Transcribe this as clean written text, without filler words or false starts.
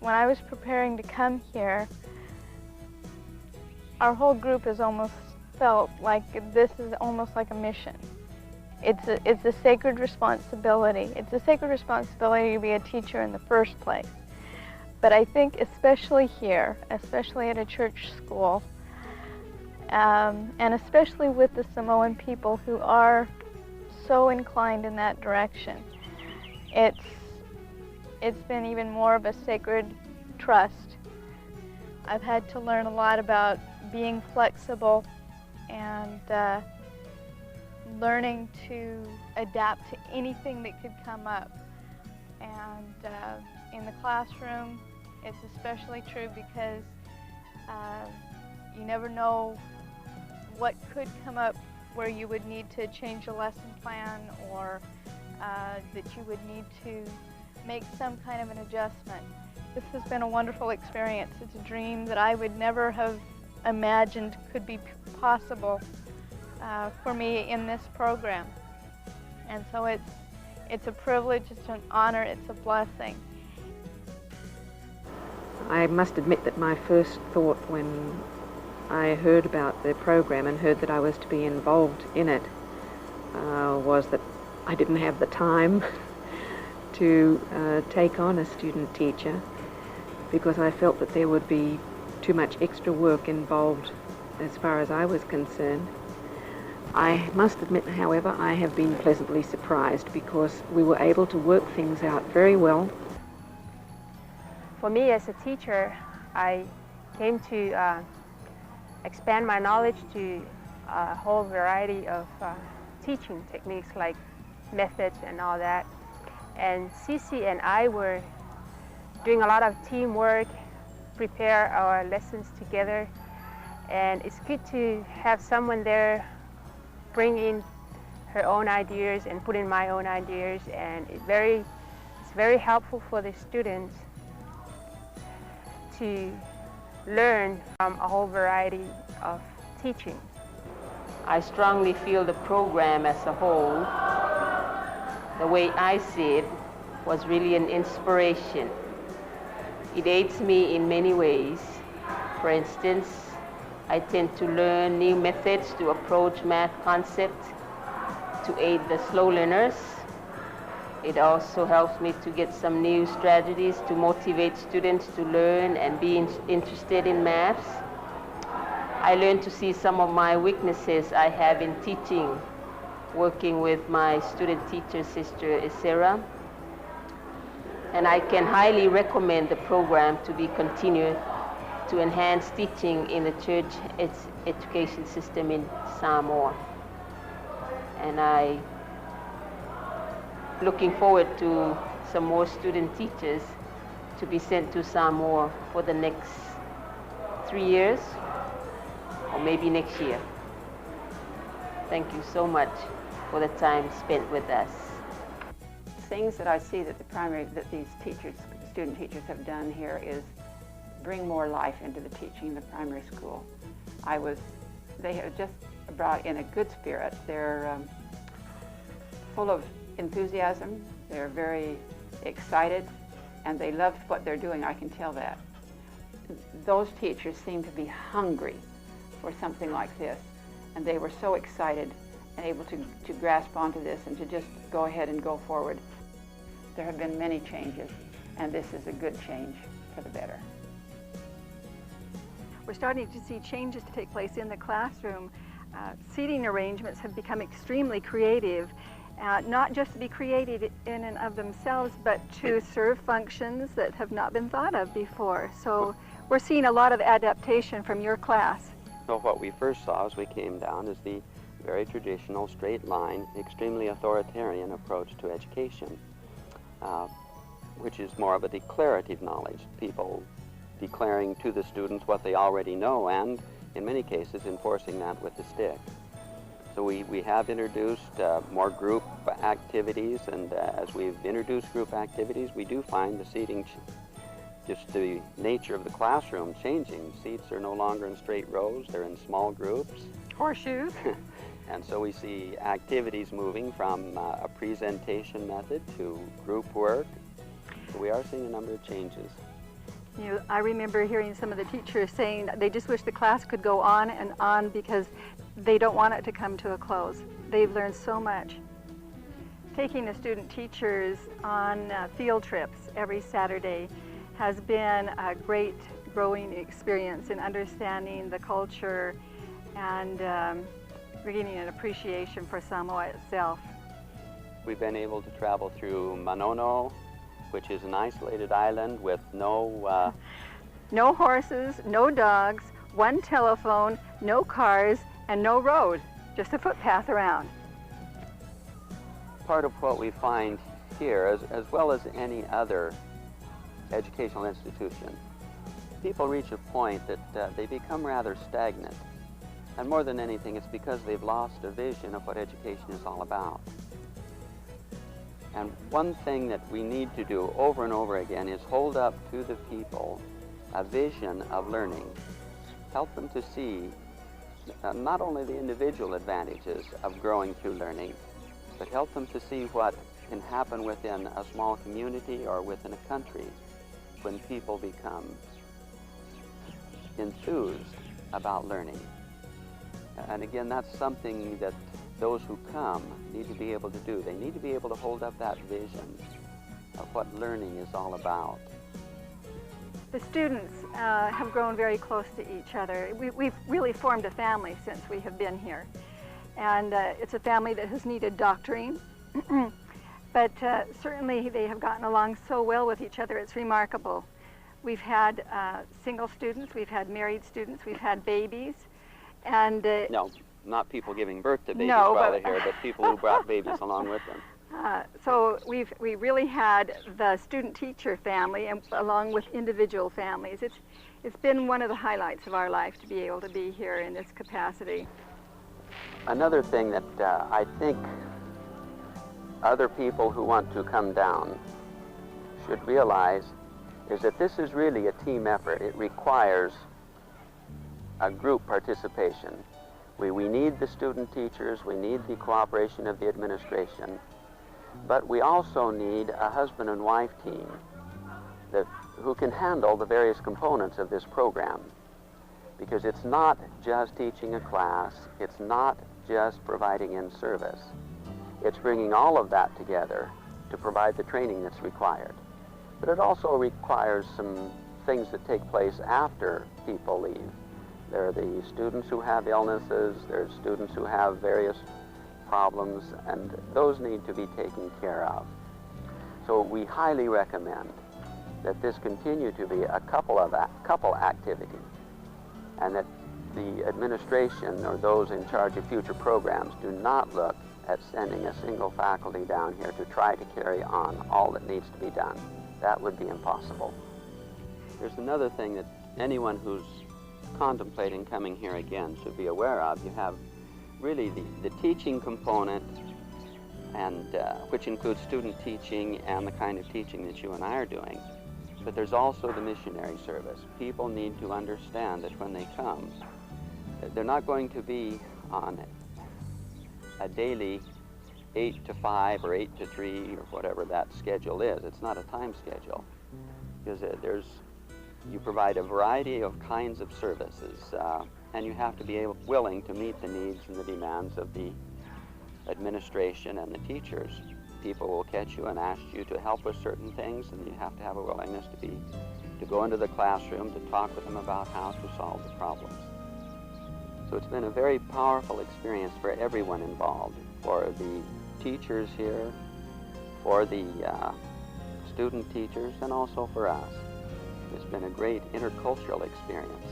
when I was preparing to come here, our whole group has almost felt like this is almost like a mission. It's a sacred responsibility. It's a sacred responsibility to be a teacher in the first place. But I think especially here, especially at a church school, and especially with the Samoan people who are so inclined in that direction, it's been even more of a sacred trust. I've had to learn a lot about being flexible and learning to adapt to anything that could come up. And in the classroom, it's especially true because you never know what could come up where you would need to change a lesson plan, or that you would need to make some kind of an adjustment. This has been a wonderful experience. It's a dream that I would never have imagined could be possible for me in this program. And so it's a privilege, it's an honor, it's a blessing. I must admit that my first thought when I heard about the program and heard that I was to be involved in it was that I didn't have the time to take on a student teacher, because I felt that there would be too much extra work involved as far as I was concerned. I must admit, however, I have been pleasantly surprised because we were able to work things out very well. For me as a teacher, I came to expand my knowledge to a whole variety of teaching techniques like methods and all that. And Cici and I were doing a lot of teamwork, prepare our lessons together, and it's good to have someone there bring in her own ideas and put in my own ideas, and it's very helpful for the students to learn from a whole variety of teaching. I strongly feel the program as a whole, the way I see it, was really an inspiration. It aids me in many ways. For instance, I tend to learn new methods to approach math concepts to aid the slow learners. It also helps me to get some new strategies to motivate students to learn and be interested in maths. I learned to see some of my weaknesses I have in teaching, working with my student teacher, Sister Isera. And I can highly recommend the program to be continued to enhance teaching in the church education system in Samoa. And I looking forward to some more student teachers to be sent to Samoa for the next 3 years, or maybe next year. Thank you so much for the time spent with us. Things that I see that these student teachers have done here is bring more life into the teaching in the primary school. They have just brought in a good spirit. They're full of enthusiasm, they're very excited, and they love what they're doing, I can tell that. Those teachers seem to be hungry for something like this, and they were so excited and able to grasp onto this and to just go ahead and go forward. There have been many changes, and this is a good change for the better. We're starting to see changes take place in the classroom. Seating arrangements have become extremely creative, not just to be creative in and of themselves, but to serve functions that have not been thought of before. So we're seeing a lot of adaptation from your class. So what we first saw as we came down is the very traditional, straight line, extremely authoritarian approach to education, which is more of a declarative knowledge, people declaring to the students what they already know, and in many cases enforcing that with the stick. So we have introduced more group activities, and as we've introduced group activities, we do find the seating, just the nature of the classroom changing. Seats are no longer in straight rows, they're in small groups. Horseshoes. And so we see activities moving from a presentation method to group work. So we are seeing a number of changes. You know, I remember hearing some of the teachers saying they just wish the class could go on and on because they don't want it to come to a close. They've learned so much. Taking the student teachers on field trips every Saturday has been a great growing experience in understanding the culture and gaining an appreciation for Samoa itself. We've been able to travel through Manono, which is an isolated island with no horses, no dogs, one telephone, no cars, and no road, just a footpath around. Part of what we find here, as well as any other educational institution, people reach a point that they become rather stagnant. And more than anything, it's because they've lost a vision of what education is all about. And one thing that we need to do over and over again is hold up to the people a vision of learning. Help them to see not only the individual advantages of growing through learning, but help them to see what can happen within a small community or within a country when people become enthused about learning. And again, that's something that those who come need to be able to do. They need to be able to hold up that vision of what learning is all about. The students have grown very close to each other. We've really formed a family since we have been here. And it's a family that has needed doctoring. But certainly they have gotten along so well with each other, it's remarkable. We've had single students, we've had married students, we've had babies. And no, not people giving birth to babies no, while they're here, but people who brought babies along with them. So we really had the student-teacher family and along with individual families. It's been one of the highlights of our life to be able to be here in this capacity. Another thing that I think other people who want to come down should realize is that this is really a team effort. It requires a group participation. We need the student teachers, we need the cooperation of the administration, but we also need a husband and wife team who can handle the various components of this program. Because it's not just teaching a class, it's not just providing in-service. It's bringing all of that together to provide the training that's required. But it also requires some things that take place after people leave. There are the students who have illnesses, there's students who have various problems, and those need to be taken care of. So we highly recommend that this continue to be a couple activity, and that the administration or those in charge of future programs do not look at sending a single faculty down here to try to carry on all that needs to be done. That would be impossible. There's another thing that anyone who's contemplating coming here again should be aware of. You have really the teaching component, and which includes student teaching and the kind of teaching that you and I are doing. But there's also the missionary service. People need to understand that when they come, they're not going to be on a daily 8 to 5 or 8 to 3 or whatever that schedule is. It's not a time schedule, because you provide a variety of kinds of services, and you have to be willing to meet the needs and the demands of the administration and the teachers. People will catch you and ask you to help with certain things, and you have to have a willingness to go into the classroom to talk with them about how to solve the problems. So it's been a very powerful experience for everyone involved, for the teachers here, for the student teachers, and also for us. It's been a great intercultural experience.